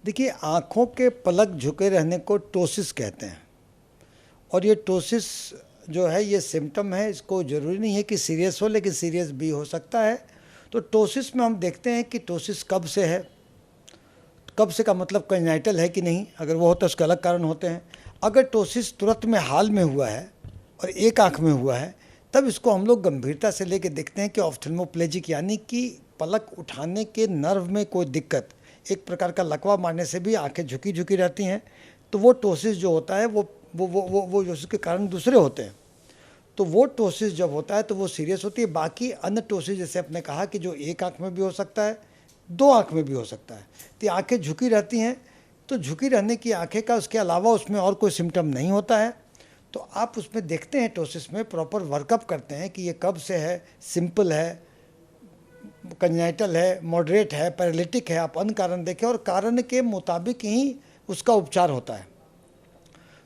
देखिए, आँखों के पलक झुके रहने को टोसिस कहते हैं। और ये टोसिस जो है ये सिम्टम है, इसको ज़रूरी नहीं है कि सीरियस हो, लेकिन सीरियस भी हो सकता है। तो टोसिस में हम देखते हैं कि टोसिस कब से है, कब से का मतलब कंजाइटल है कि नहीं, अगर वो होता है उसके अलग कारण होते हैं। अगर टोसिस तुरंत में हाल में हुआ है और एक आँख में हुआ है, तब इसको हम लोग गंभीरता से लेके देखते हैं कि ऑफ्थेल्मोप्लेजिक यानी कि पलक उठाने के नर्व में कोई दिक्कत, एक प्रकार का लकवा मारने से भी आंखें झुकी झुकी रहती हैं, तो वो टोसिस जो होता है वो उसके कारण दूसरे होते हैं। तो वो टोसिस जब होता है तो वो सीरियस होती है। बाकी अन्य टोसिस जैसे आपने कहा कि जो एक आंख में भी हो सकता है, दो आंख में भी हो सकता है, तो आंखें झुकी रहती हैं। तो झुकी रहने की आंखें का उसके अलावा उसमें और कोई सिम्टम नहीं होता है, तो आप उसमें देखते हैं टोसिस में प्रॉपर वर्कअप करते हैं कि ये कब से है, सिंपल है, कंजाइटल है, मॉडरेट है, पैरालिटिक है। आप अन्य कारण देखें और कारण के मुताबिक ही उसका उपचार होता है।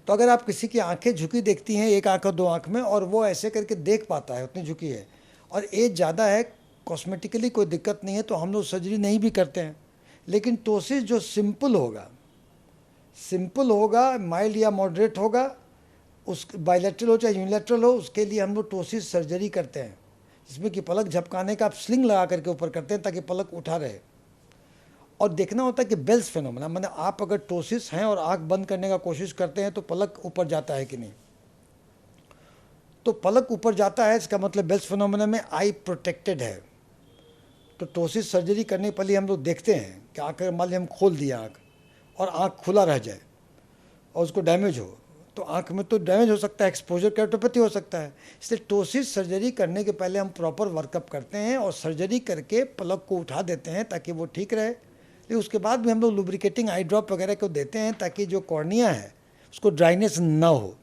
तो अगर आप किसी की आंखें झुकी देखती हैं, एक आंख और दो आंख में, और वो ऐसे करके देख पाता है उतनी झुकी है, और एज ज़्यादा है, कॉस्मेटिकली कोई दिक्कत नहीं है, तो हम लोग सर्जरी नहीं भी करते हैं। लेकिन टोसिस जो सिंपल होगा, माइल्ड या मॉडरेट होगा, उस बायलैटरल हो चाहे यूनिलैटरल हो, उसके लिए हम लोग टोसिस सर्जरी करते हैं, जिसमें कि पलक झपकाने का आप स्लिंग लगा करके ऊपर करते हैं ताकि पलक उठा रहे। और देखना होता है कि बेल्स फिनोमेना, मतलब आप अगर टोसिस हैं और आंख बंद करने का कोशिश करते हैं तो पलक ऊपर जाता है कि नहीं। तो पलक ऊपर जाता है, इसका मतलब बेल्स फिनोमेना में आई प्रोटेक्टेड है। तो टोसिस सर्जरी करने के पहले हम लोग देखते हैं कि आँख मान लीजिए हम खोल दिया आँख और आँख खुला रह जाए और उसको डैमेज हो, तो आँख में तो डैमेज हो सकता है, एक्सपोजर केराटोपैथी हो सकता है। इसलिए टोसिस सर्जरी करने के पहले हम प्रॉपर वर्कअप करते हैं और सर्जरी करके पलक को उठा देते हैं ताकि वो ठीक रहे। लेकिन उसके बाद भी हम लोग लुब्रिकेटिंग आई ड्रॉप वगैरह को देते हैं ताकि जो कॉर्निया है उसको ड्राइनेस ना हो।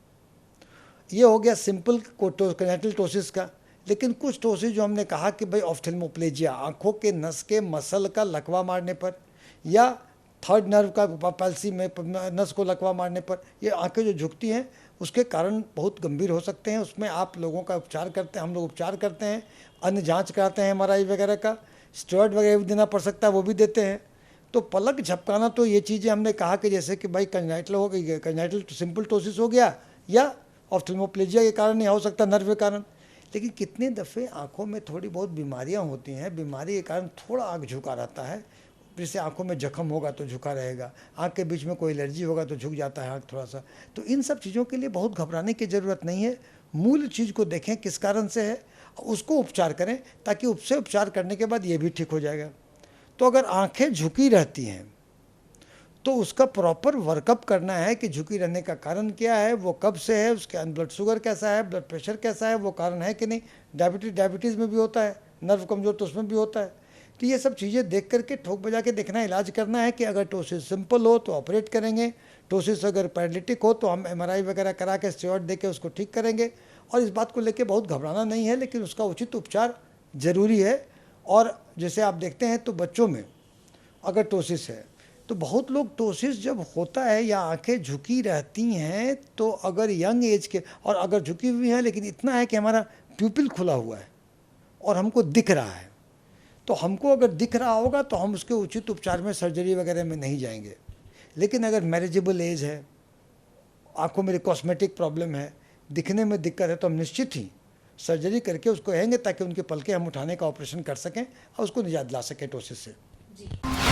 ये हो गया सिंपल कंजाइटल टोसिस का। लेकिन कुछ टोसिस जो हमने कहा कि भाई ऑफ्थेल्मोप्लेजिया, आँखों के नस के मसल का लकवा मारने पर, या थर्ड नर्व का पैल्सी में नस को लकवा मारने पर ये आंखें जो झुकती हैं, उसके कारण बहुत गंभीर हो सकते हैं। उसमें आप लोगों का उपचार करते हैं, हम लोग उपचार करते हैं, अन्य जांच कराते हैं, MRI वगैरह का, स्टेरॉइड वगैरह भी देना पड़ सकता है, वो भी देते हैं। तो पलक झपकाना, तो ये चीज़ें हमने कहा कि जैसे कि भाई कंजाइटल हो गई, कंजाइटल सिंपल टोसिस हो गया, या ऑफ्थेल्मोप्लेजिया के कारण या हो सकता है नर्व के कारण। लेकिन कितने दफ़े आँखों में थोड़ी बहुत बीमारियाँ होती हैं, बीमारी के कारण थोड़ा आँख झुका रहता है। जैसे आंखों में जख्म होगा तो झुका रहेगा, आंख के बीच में कोई एलर्जी होगा तो झुक जाता है आंख थोड़ा सा। तो इन सब चीज़ों के लिए बहुत घबराने की ज़रूरत नहीं है। मूल चीज़ को देखें किस कारण से है, उसको उपचार करें, ताकि उससे उपचार करने के बाद ये भी ठीक हो जाएगा। तो अगर आंखें झुकी रहती हैं तो उसका प्रॉपर वर्कअप करना है कि झुकी रहने का कारण क्या है, वो कब से है, उसके अंदर ब्लड शुगर कैसा है, ब्लड प्रेशर कैसा है, वो कारण है कि नहीं। डायबिटीज़ में भी होता है, नर्व कमज़ोर तो उसमें भी होता है। तो ये सब चीज़ें देख करके ठोक बजा के देखना, इलाज करना है कि अगर टोसिस सिंपल हो तो ऑपरेट करेंगे, टोसिस अगर पैरालिटिक हो तो हम MRI वगैरह करा के स्टेरॉइड दे के उसको ठीक करेंगे। और इस बात को लेके बहुत घबराना नहीं है, लेकिन उसका उचित उपचार ज़रूरी है। और जैसे आप देखते हैं तो बच्चों में अगर टोसिस है तो बहुत लोग टोसिस जब होता है या आंखें झुकी रहती हैं, तो अगर यंग एज के, और अगर झुकी हुई हैं लेकिन इतना है कि हमारा प्यूपिल खुला हुआ है और हमको दिख रहा है, तो हमको अगर दिख रहा होगा तो हम उसके उचित उपचार में, सर्जरी वगैरह में नहीं जाएंगे। लेकिन अगर मैनेजेबल एज है, आंखों में कॉस्मेटिक प्रॉब्लम है, दिखने में दिक्कत है, तो हम निश्चित ही सर्जरी करके उसको कहेंगे ताकि उनके पलके हम उठाने का ऑपरेशन कर सकें और उसको निजात ला सकें टोसिस से। जी।